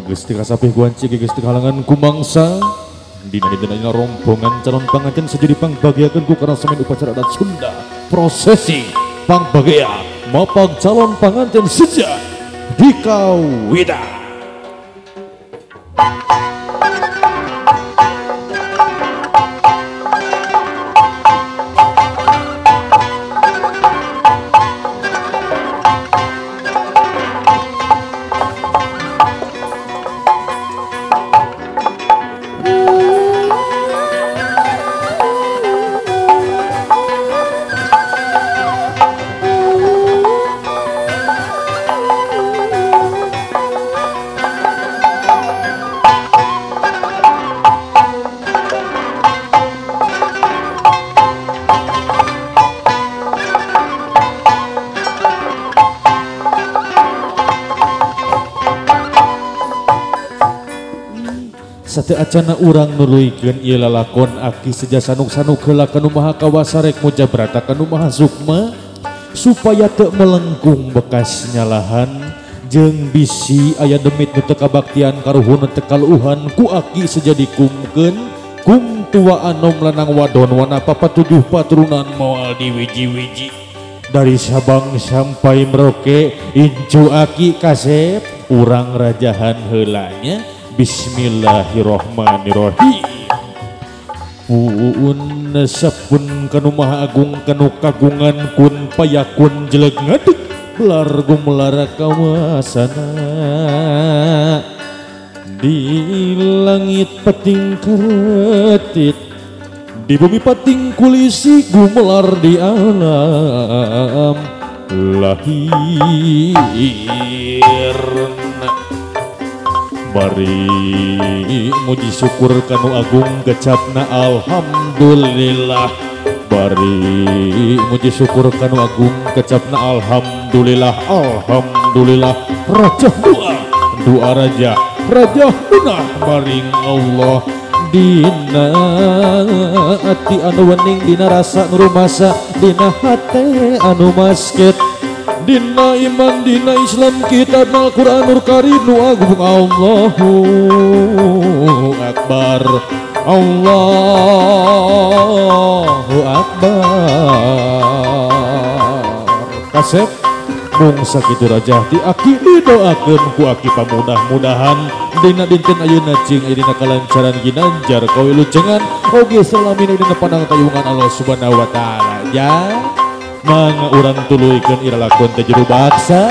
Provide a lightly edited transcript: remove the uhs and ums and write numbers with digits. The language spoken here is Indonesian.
Geus teu kasapih guancik geus teu kalangan kumangsa dina rombongan calon panganten sajadi pangbagiakeun ku karasamin upacara adat Sunda prosesi pangbagea mapag calon panganten sejak dikawida. Sate acana urang nuluikeun ieu lalakon aki seja sanuk-sanuk heula kanu maha kawasa rek mujabrata kanu maha sukma supaya teu melengkung bekas nyalahan jeung bisi aya demit nu teu kabaktian karuhun teu kaluuhan ku aki seja dikumkeun kum tua anom lanang wadon wana papatujuh paturunan moal diwiji-wiji dari Sabang sampai Merauke incu aki kasep urang rajahan heulanya. Bismillahirrahmanirrahim. Puun sapun kanu maha agung kanu kagungan kun payakun jeleg ngadeg belar gumelara kawasana di langit pating karetit di bumi pating kulisi gumelar di alam lahir. Bari muji syukur kanu agung gecapna alhamdulillah. Bari muji syukur kanu agung gecapna alhamdulillah. Alhamdulillah raja doa raja munah maring Allah dina ati anu wening dina rasa nu rumasa dina hate anu masket dina iman dina Islam kitab Al-Qur'anul Karim nu agung. Allahu Akbar Allahu Akbar. Kasep mung sakitu raja ti aki didoakeun ku aki pamudah-mudahan dina dinten ayeuna cing dina kalancaran ginanjar kawilujengan oge salamin dina pandang tayungan Allah Subhanahu wa taala ya. Manga urang tuluikeun ira lakon teh juru baksa